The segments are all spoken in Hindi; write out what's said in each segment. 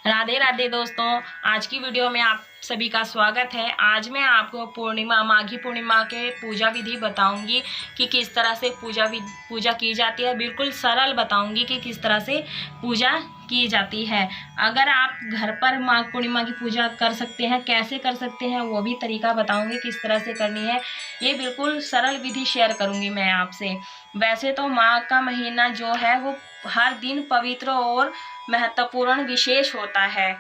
राधे राधे दोस्तों, आज की वीडियो में आप सभी का स्वागत है। आज मैं आपको माघी पूर्णिमा के पूजा विधि बताऊंगी कि किस तरह से पूजा की जाती है। बिल्कुल सरल बताऊंगी कि किस तरह से पूजा की जाती है। अगर आप घर पर माघ पूर्णिमा की पूजा कर सकते हैं, कैसे कर सकते हैं वो भी तरीका बताऊंगी किस तरह से करनी है। ये बिल्कुल सरल विधि शेयर करूंगी मैं आपसे। वैसे तो माघ का महीना जो है वो हर दिन पवित्र और महत्वपूर्ण विशेष होता है,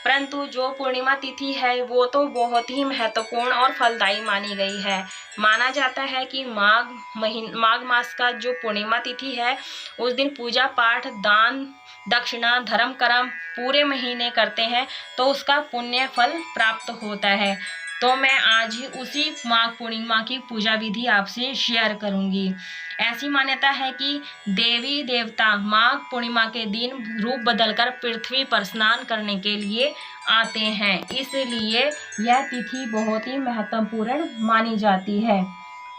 परंतु जो पूर्णिमा तिथि है वो तो बहुत ही महत्वपूर्ण और फलदायी मानी गई है। माना जाता है कि माघ मास का जो पूर्णिमा तिथि है उस दिन पूजा पाठ, दान दक्षिणा, धर्म कर्म पूरे महीने करते हैं तो उसका पुण्य फल प्राप्त होता है। तो मैं आज ही उसी माघ पूर्णिमा की पूजा विधि आपसे शेयर करूंगी। ऐसी मान्यता है कि देवी देवता माघ पूर्णिमा के दिन रूप बदलकर पृथ्वी पर स्नान करने के लिए आते हैं, इसलिए यह तिथि बहुत ही महत्वपूर्ण मानी जाती है।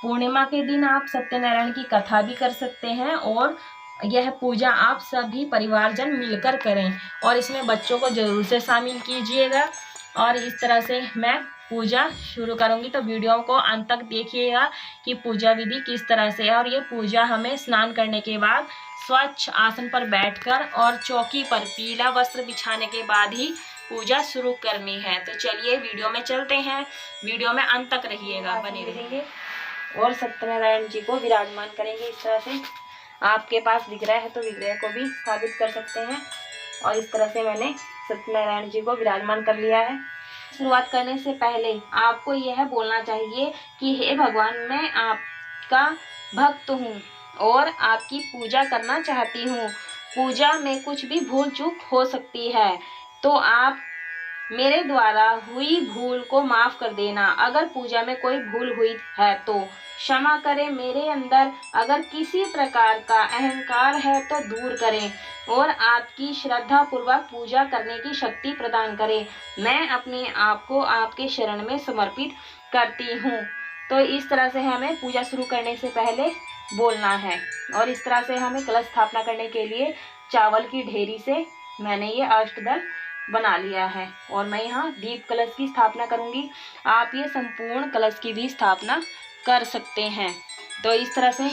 पूर्णिमा के दिन आप सत्यनारायण की कथा भी कर सकते हैं और यह पूजा आप सभी परिवारजन मिलकर करें और इसमें बच्चों को जरूर से शामिल कीजिएगा। और इस तरह से मैं पूजा शुरू करूंगी, तो वीडियो को अंत तक देखिएगा कि पूजा विधि किस तरह से है। और ये पूजा हमें स्नान करने के बाद स्वच्छ आसन पर बैठकर और चौकी पर पीला वस्त्र बिछाने के बाद ही पूजा शुरू करनी है। तो चलिए वीडियो में चलते हैं, वीडियो में अंत तक रहिएगा, बने रहिए। और सत्यनारायण जी को विराजमान करेंगे इस तरह से। आपके पास विग्रह है तो विग्रह को भी स्थापित कर सकते हैं। और इस तरह से मैंने सत्यनारायण जी को विराजमान कर लिया है। शुरुआत करने से पहले आपको यह बोलना चाहिए कि हे भगवान, मैं आपका भक्त हूँ और आपकी पूजा करना चाहती हूँ। पूजा में कुछ भी भूल चूक हो सकती है, तो आप मेरे द्वारा हुई भूल को माफ कर देना। अगर पूजा में कोई भूल हुई है तो क्षमा करें। मेरे अंदर अगर किसी प्रकार का अहंकार है तो दूर करें और आपकी श्रद्धा पूर्वक पूजा करने की शक्ति प्रदान करें। मैं अपने आप को आपके शरण में समर्पित करती हूँ। तो इस तरह से हमें पूजा शुरू करने से पहले बोलना है। और इस तरह से हमें कलश स्थापना करने के लिए चावल की ढेरी से मैंने ये अष्टदल बना लिया है और मैं यहाँ दीप कलश की स्थापना करूँगी। आप ये संपूर्ण कलश की भी स्थापना कर सकते हैं। तो इस तरह से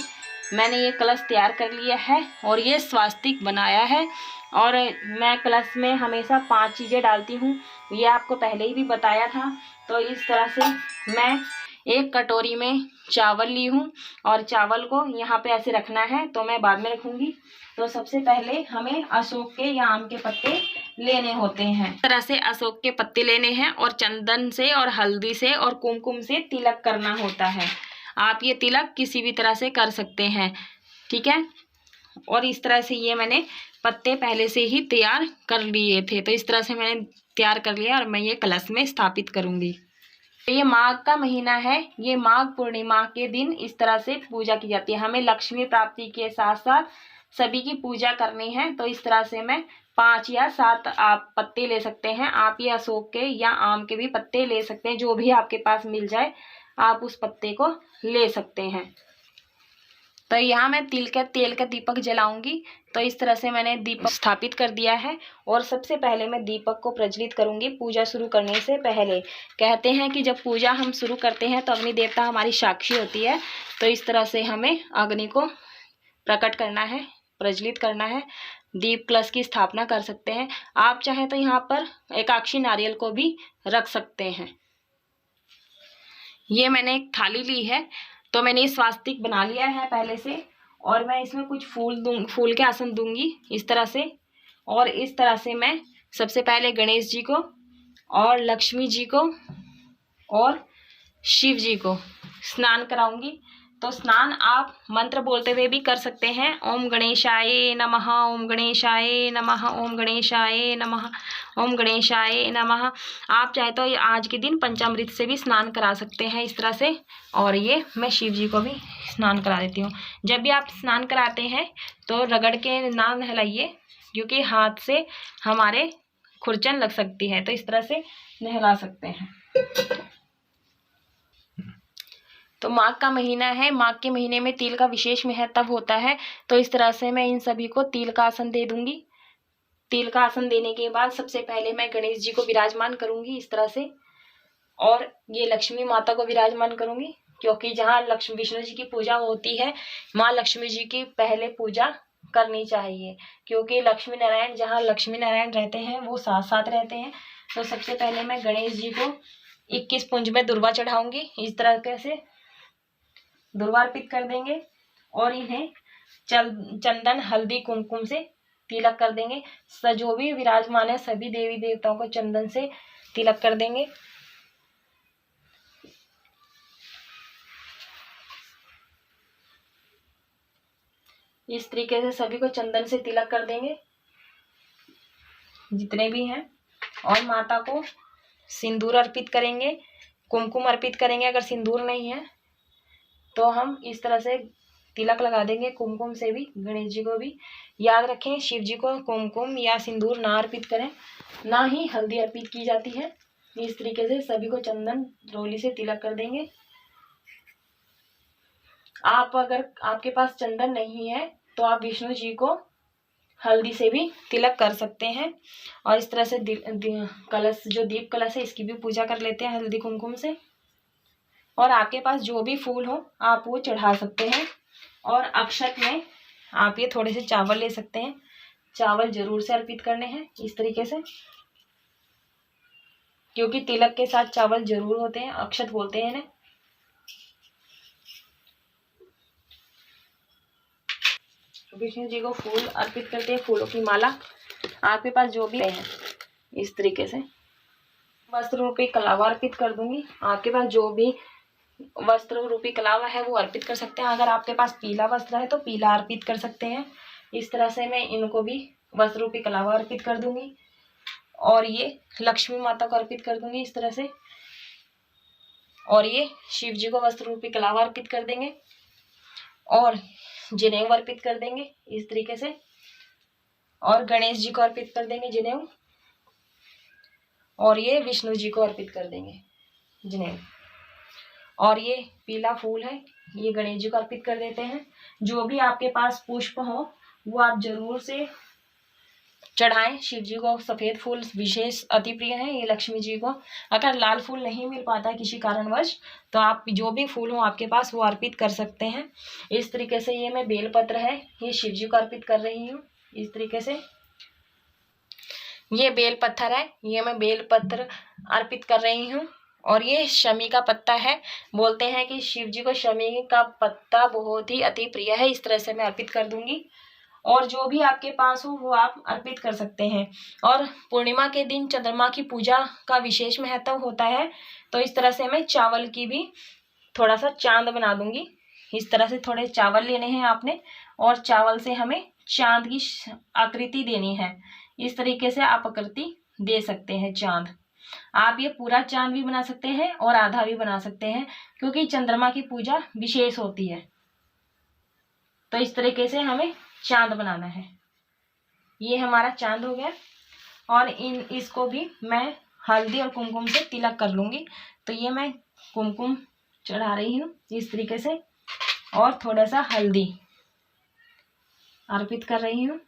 मैंने ये कलश तैयार कर लिया है और ये स्वास्तिक बनाया है। और मैं कलश में हमेशा 5 चीज़ें डालती हूँ, ये आपको पहले ही भी बताया था। तो इस तरह से मैं एक कटोरी में चावल ली हूँ और चावल को यहाँ पे ऐसे रखना है, तो मैं बाद में रखूँगी। तो सबसे पहले हमें अशोक के या आम के पत्ते लेने होते हैं। इस तरह से अशोक के पत्ते लेने हैं और चंदन से और हल्दी से और कुमकुम से तिलक करना होता है। आप ये तिलक किसी भी तरह से कर सकते हैं, ठीक है। और इस तरह से ये मैंने पत्ते पहले से ही तैयार कर लिए थे, तो इस तरह से मैंने तैयार कर लिया और मैं ये कलश में स्थापित करूँगी। ये माघ का महीना है, ये माघ पूर्णिमा के दिन इस तरह से पूजा की जाती है। हमें लक्ष्मी प्राप्ति के साथ साथ सभी की पूजा करनी है। तो इस तरह से मैं 5 या 7 आप पत्ते ले सकते हैं। आप ये अशोक के या आम के भी पत्ते ले सकते हैं, जो भी आपके पास मिल जाए आप उस पत्ते को ले सकते हैं। तो यहाँ मैं तेल का दीपक जलाऊंगी। तो इस तरह से मैंने दीपक स्थापित कर दिया है और सबसे पहले मैं दीपक को प्रज्वलित करूंगी पूजा शुरू करने से पहले। कहते हैं कि जब पूजा हम शुरू करते हैं तो अग्नि देवता हमारी साक्षी होती है। तो इस तरह से हमें अग्नि को प्रकट करना है, प्रज्वलित करना है। दीप कलश की स्थापना कर सकते हैं। आप चाहें तो यहाँ पर एकाक्षी नारियल को भी रख सकते हैं। ये मैंने एक थाली ली है, तो मैंने स्वास्तिक बना लिया है पहले से और मैं इसमें कुछ फूल के आसन दूंगी इस तरह से। और इस तरह से मैं सबसे पहले गणेश जी को और लक्ष्मी जी को और शिव जी को स्नान कराऊंगी। तो स्नान आप मंत्र बोलते हुए भी कर सकते हैं। ओम गणेशाय नमः, ओम गणेशाय नमः, ओम गणेशाय नमः, ओम गणेशाय नमः। आप चाहे तो आज के दिन पंचामृत से भी स्नान करा सकते हैं इस तरह से। और ये मैं शिव जी को भी स्नान करा देती हूँ। जब भी आप स्नान कराते हैं तो रगड़ के ना नहलाइए, क्योंकि हाथ से हमारे खुरचन लग सकती है। तो इस तरह से नहला सकते हैं। तो माघ का महीना है, माघ के महीने में तिल का विशेष महत्व होता है। तो इस तरह से मैं इन सभी को तिल का आसन दे दूंगी। तिल का आसन देने के बाद सबसे पहले मैं गणेश जी को विराजमान करूंगी इस तरह से, और ये लक्ष्मी माता को विराजमान करूंगी, क्योंकि जहाँ लक्ष्मी विष्णु जी की पूजा होती है माँ लक्ष्मी जी की पहले पूजा करनी चाहिए, क्योंकि लक्ष्मी नारायण जहाँ लक्ष्मी नारायण रहते हैं वो साथ साथ रहते हैं। तो सबसे पहले मैं गणेश जी को 21 पुंज में दुर्वा चढ़ाऊंगी। इस तरह से दुर्वा अर्पित कर देंगे और इन्हें चंदन हल्दी कुमकुम से तिलक कर देंगे। जो भी विराजमान है सभी देवी देवताओं को चंदन से तिलक कर देंगे। इस तरीके से सभी को चंदन से तिलक कर देंगे जितने भी हैं, और माता को सिंदूर अर्पित करेंगे, कुमकुम अर्पित करेंगे। अगर सिंदूर नहीं है तो हम इस तरह से तिलक लगा देंगे कुमकुम से भी। गणेश जी को भी याद रखें, शिव जी को कुमकुम या सिंदूर ना अर्पित करें, ना ही हल्दी अर्पित की जाती है। इस तरीके से सभी को चंदन रोली से तिलक कर देंगे। आप अगर आपके पास चंदन नहीं है तो आप विष्णु जी को हल्दी से भी तिलक कर सकते हैं। और इस तरह से कलश, जो दीप कलश है, इसकी भी पूजा कर लेते हैं हल्दी कुमकुम से। और आपके पास जो भी फूल हो आप वो चढ़ा सकते हैं। और अक्षत में आप ये थोड़े से चावल ले सकते हैं, चावल जरूर से अर्पित करने हैं इस तरीके से, क्योंकि तिलक के साथ चावल जरूर होते हैं, अक्षत बोलते हैं इन्हें। विष्णु जी को फूल अर्पित करते हैं, फूलों की माला आपके पास जो भी है इस तरीके से। वस्त्र रूपी कलावा अर्पित कर दूंगी। आपके पास जो भी वस्त्र रूपी कलावा है वो अर्पित कर सकते हैं। अगर आपके पास पीला वस्त्र है तो पीला अर्पित कर सकते हैं। इस तरह से मैं इनको भी वस्त्र रूपी कलावा अर्पित कर दूंगी और ये लक्ष्मी माता को अर्पित कर दूंगी इस तरह से। और ये शिव जी को वस्त्र रूपी कलावा अर्पित कर देंगे और जनेऊ अर्पित कर देंगे इस तरीके से। और गणेश जी को अर्पित कर देंगे जनेऊ, और ये विष्णु जी को अर्पित कर देंगे जनेऊ। और ये पीला फूल है, ये गणेश जी को अर्पित कर देते हैं। जो भी आपके पास पुष्प हो वो आप जरूर से चढ़ाएं। शिव जी को सफेद फूल विशेष अति प्रिय है, ये लक्ष्मी जी को। अगर लाल फूल नहीं मिल पाता किसी कारणवश तो आप जो भी फूल हो आपके पास वो अर्पित कर सकते हैं। इस तरीके से ये मैं बेलपत्र है ये शिव जी को अर्पित कर रही हूँ इस तरीके से। ये बेल पत्थर है, ये मैं बेलपत्र अर्पित कर रही हूँ। और ये शमी का पत्ता है, बोलते हैं कि शिव जी को शमी का पत्ता बहुत ही अति प्रिय है। इस तरह से मैं अर्पित कर दूंगी। और जो भी आपके पास हो वो आप अर्पित कर सकते हैं। और पूर्णिमा के दिन चंद्रमा की पूजा का विशेष महत्व होता है, तो इस तरह से मैं चावल की भी थोड़ा सा चांद बना दूंगी। इस तरह से थोड़े चावल लेने हैं आपने और चावल से हमें चांद की आकृति देनी है। इस तरीके से आप आकृति दे सकते हैं चांद। आप ये पूरा चांद भी बना सकते हैं और आधा भी बना सकते हैं, क्योंकि चंद्रमा की पूजा विशेष होती है। तो इस तरीके से हमें चांद बनाना है। ये हमारा चांद हो गया। और इसको भी मैं हल्दी और कुमकुम से तिलक कर लूंगी। तो ये मैं कुमकुम चढ़ा रही हूँ इस तरीके से और थोड़ा सा हल्दी अर्पित कर रही हूँ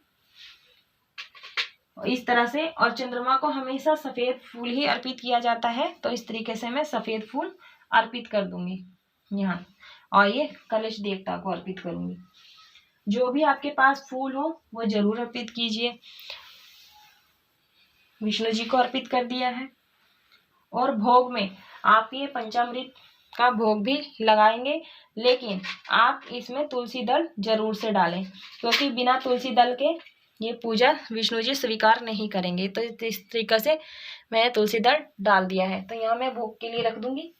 इस तरह से। और चंद्रमा को हमेशा सफेद फूल ही अर्पित किया जाता है, तो इस तरीके से मैं सफेद फूल अर्पित कर दूंगी यहाँ। और ये कलश देवता को अर्पित करूंगी। जो भी आपके पास फूल हो वो जरूर अर्पित कीजिए। विष्णु जी को अर्पित कर दिया है। और भोग में आप ये पंचामृत का भोग भी लगाएंगे, लेकिन आप इसमें तुलसी दल जरूर से डालें, क्योंकि बिना तुलसी दल के ये पूजा विष्णु जी स्वीकार नहीं करेंगे। तो इस तरीके से मैंने तुलसी दल डाल दिया है। तो यहाँ मैं भोग के लिए रख दूंगी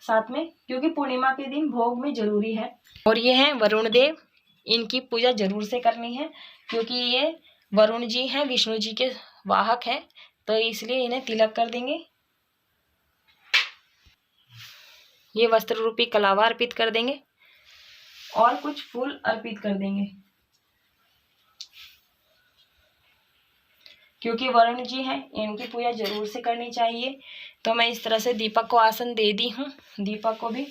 साथ में, क्योंकि पूर्णिमा के दिन भोग में जरूरी है। और ये हैं वरुण देव, इनकी पूजा जरूर से करनी है, क्योंकि ये वरुण जी हैं, विष्णु जी के वाहक हैं, तो इसलिए इन्हें तिलक कर देंगे। ये वस्त्र रूपी कलावा अर्पित कर देंगे और कुछ फूल अर्पित कर देंगे, क्योंकि वरुण जी हैं, इनकी पूजा जरूर से करनी चाहिए। तो मैं इस तरह से दीपक को आसन दे दी हूँ। दीपक को भी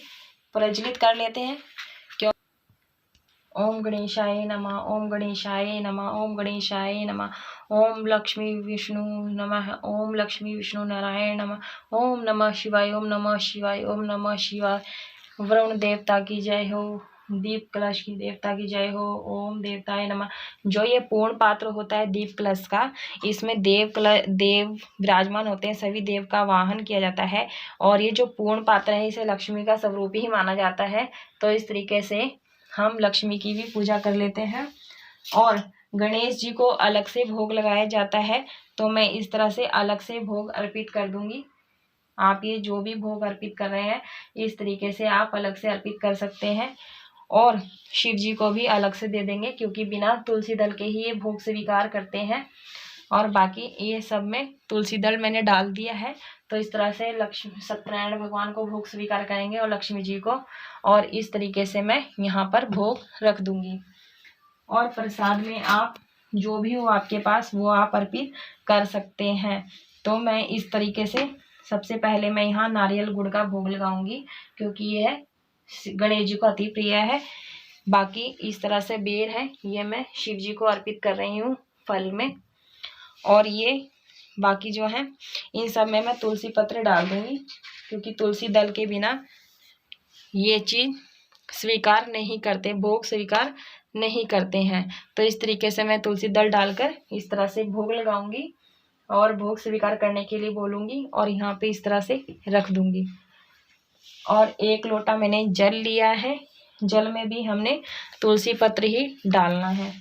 प्रज्वलित कर लेते हैं। ओम गणेशाय नमः, ओम गणेशाय नमः, ओम गणेशाय नमः। ओम लक्ष्मी विष्णु नमः, ओम लक्ष्मी विष्णु नारायण नमः। ओम नमः शिवाय, ओम नमः शिवाय, ओम नमः शिवाय। वरुण देवता की जय हो, दीप कलश की देवता की जय हो। ओम देवताय नमः। जो ये पूर्ण पात्र होता है दीप कलश का, इसमें देव विराजमान होते हैं, सभी देव का वाहन किया जाता है। और ये जो पूर्ण पात्र है इसे लक्ष्मी का स्वरूप ही माना जाता है। तो इस तरीके से हम लक्ष्मी की भी पूजा कर लेते हैं। और गणेश जी को अलग से भोग लगाया जाता है, तो मैं इस तरह से अलग से भोग अर्पित कर दूंगी। आप ये जो भी भोग अर्पित कर रहे हैं इस तरीके से आप अलग से अर्पित कर सकते हैं। और शिव जी को भी अलग से दे देंगे, क्योंकि बिना तुलसी दल के ही ये भोग स्वीकार करते हैं। और बाकी ये सब में तुलसी दल मैंने डाल दिया है। तो इस तरह से लक्ष्मी सत्यनारायण भगवान को भोग स्वीकार करेंगे और लक्ष्मी जी को। और इस तरीके से मैं यहाँ पर भोग रख दूंगी। और प्रसाद में आप जो भी हो आपके पास वो आप अर्पित कर सकते हैं। तो मैं इस तरीके से सबसे पहले मैं यहाँ नारियल गुड़ का भोग लगाऊंगी, क्योंकि यह गणेश जी को अति प्रिय है। बाकी इस तरह से बेर है, ये मैं शिव जी को अर्पित कर रही हूँ फल में। और ये बाकी जो है इन सब में मैं तुलसी पत्र डाल दूंगी, क्योंकि तुलसी दल के बिना ये चीज स्वीकार नहीं करते, भोग स्वीकार नहीं करते हैं। तो इस तरीके से मैं तुलसी दल डालकर इस तरह से भोग लगाऊंगी और भोग स्वीकार करने के लिए बोलूंगी और यहाँ पे इस तरह से रख दूंगी। और 1 लोटा मैंने जल लिया है, जल में भी हमने तुलसी पत्र ही डालना है।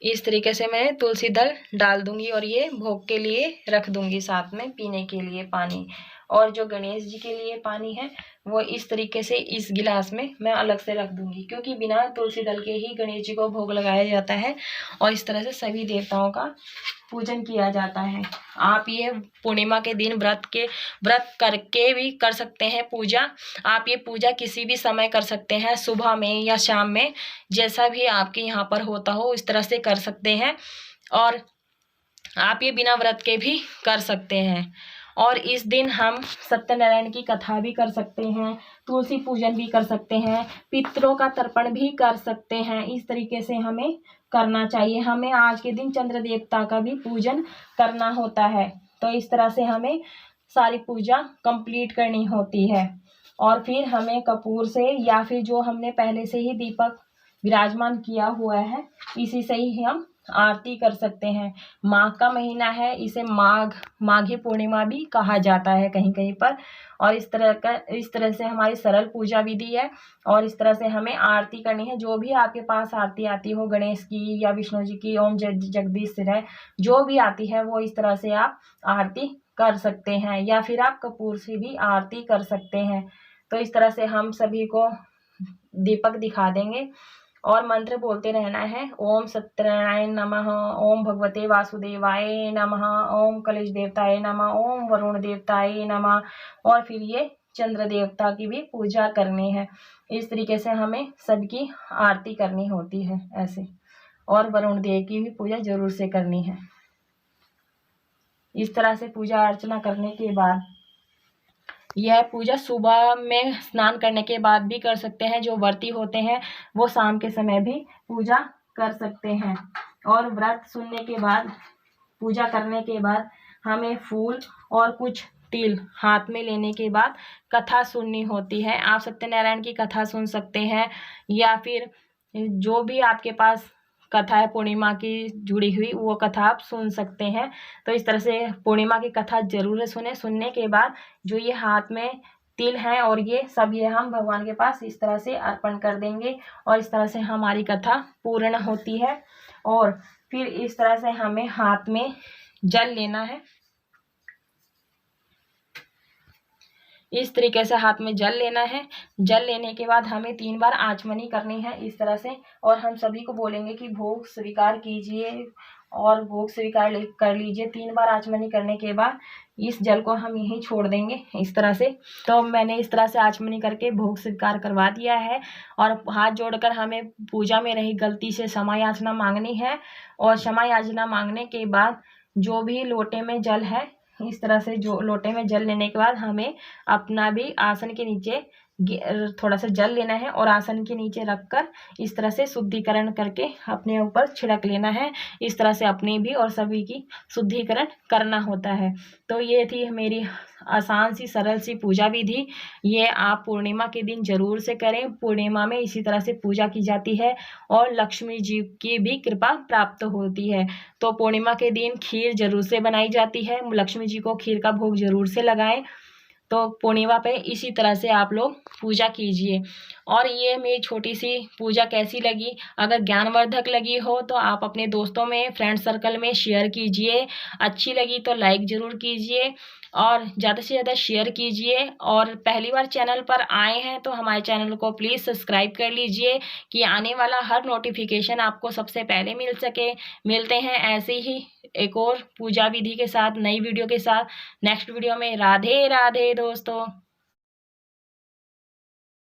इस तरीके से मैं तुलसी दल डाल दूंगी और ये भोग के लिए रख दूंगी, साथ में पीने के लिए पानी। और जो गणेश जी के लिए पानी है वो इस तरीके से इस गिलास में मैं अलग से रख दूंगी, क्योंकि बिना तुलसी दल के ही गणेश जी को भोग लगाया जाता है। और इस तरह से सभी देवताओं का पूजन किया जाता है। आप ये पूर्णिमा के दिन व्रत करके भी कर सकते हैं पूजा। आप ये पूजा किसी भी समय कर सकते हैं, सुबह में या शाम में, जैसा भी आपके यहाँ पर होता हो इस तरह से कर सकते हैं। और आप ये बिना व्रत के भी कर सकते हैं। और इस दिन हम सत्यनारायण की कथा भी कर सकते हैं, तुलसी पूजन भी कर सकते हैं, पितरों का तर्पण भी कर सकते हैं। इस तरीके से हमें करना चाहिए। हमें आज के दिन चंद्र देवता का भी पूजन करना होता है। तो इस तरह से हमें सारी पूजा कंप्लीट करनी होती है। और फिर हमें कपूर से या फिर जो हमने पहले से ही दीपक विराजमान किया हुआ है इसी से ही हम आरती कर सकते हैं। माघ का महीना है, इसे माघी पूर्णिमा भी कहा जाता है कहीं कहीं पर। और इस तरह से हमारी सरल पूजा विधि है। और इस तरह से हमें आरती करनी है। जो भी आपके पास आरती आती हो, गणेश की या विष्णु जी की, ओम जगदीश है, जो भी आती है वो इस तरह से आप आरती कर सकते हैं। या फिर आप कपूर से भी आरती कर सकते हैं। तो इस तरह से हम सभी को दीपक दिखा देंगे और मंत्र बोलते रहना है। ओम सत्यनारायण नमः, ओम भगवते वासुदेवाय नमः, ओम कलेश देवताय नमः, ओम वरुण देवताय नमः। और फिर ये चंद्र देवता की भी पूजा करनी है। इस तरीके से हमें सबकी आरती करनी होती है ऐसे। और वरुण देव की भी पूजा जरूर से करनी है। इस तरह से पूजा अर्चना करने के बाद, यह पूजा सुबह में स्नान करने के बाद भी कर सकते हैं। जो व्रती होते हैं वो शाम के समय भी पूजा कर सकते हैं। और व्रत सुनने के बाद, पूजा करने के बाद हमें फूल और कुछ तिल हाथ में लेने के बाद कथा सुननी होती है। आप सत्यनारायण की कथा सुन सकते हैं, या फिर जो भी आपके पास कथा है पूर्णिमा की जुड़ी हुई वो कथा आप सुन सकते हैं। तो इस तरह से पूर्णिमा की कथा जरूर सुने। सुनने के बाद जो ये हाथ में तिल हैं और ये सब ये हम भगवान के पास इस तरह से अर्पण कर देंगे। और इस तरह से हमारी कथा पूर्ण होती है। और फिर इस तरह से हमें हाथ में जल लेना है। इस तरीके से हाथ में जल लेना है। जल लेने के बाद हमें 3 बार आचमनी करनी है इस तरह से। और हम सभी को बोलेंगे कि भोग स्वीकार कीजिए और भोग स्वीकार कर लीजिए। 3 बार आचमनी करने के बाद इस जल को हम यहीं छोड़ देंगे इस तरह से। तो मैंने इस तरह से आचमनी करके भोग स्वीकार करवा दिया है। और हाथ जोड़कर हमें पूजा में रही गलती से क्षमा याचना मांगनी है। और क्षमा याचना मांगने के बाद जो भी लोटे में जल है, इस तरह से जो लोटे में जल लेने के बाद हमें अपना भी आसन के नीचे थोड़ा सा जल लेना है और आसन के नीचे रखकर इस तरह से शुद्धिकरण करके अपने ऊपर छिड़क लेना है। इस तरह से अपनी भी और सभी की शुद्धिकरण करना होता है। तो ये थी मेरी आसान सी सरल सी पूजा विधि। ये आप पूर्णिमा के दिन जरूर से करें। पूर्णिमा में इसी तरह से पूजा की जाती है और लक्ष्मी जी की भी कृपा प्राप्त होती है। तो पूर्णिमा के दिन खीर जरूर से बनाई जाती है। लक्ष्मी जी को खीर का भोग जरूर से लगाएं। तो पूर्णिमा पे इसी तरह से आप लोग पूजा कीजिए। और ये मेरी छोटी सी पूजा कैसी लगी, अगर ज्ञानवर्धक लगी हो तो आप अपने दोस्तों में, फ्रेंड सर्कल में शेयर कीजिए। अच्छी लगी तो लाइक ज़रूर कीजिए और ज़्यादा से ज़्यादा शेयर कीजिए। और पहली बार चैनल पर आए हैं तो हमारे चैनल को प्लीज़ सब्सक्राइब कर लीजिए कि आने वाला हर नोटिफिकेशन आपको सबसे पहले मिल सके। मिलते हैं ऐसे ही एक और पूजा विधि के साथ, नई वीडियो के साथ नेक्स्ट वीडियो में। राधे राधे दोस्तों।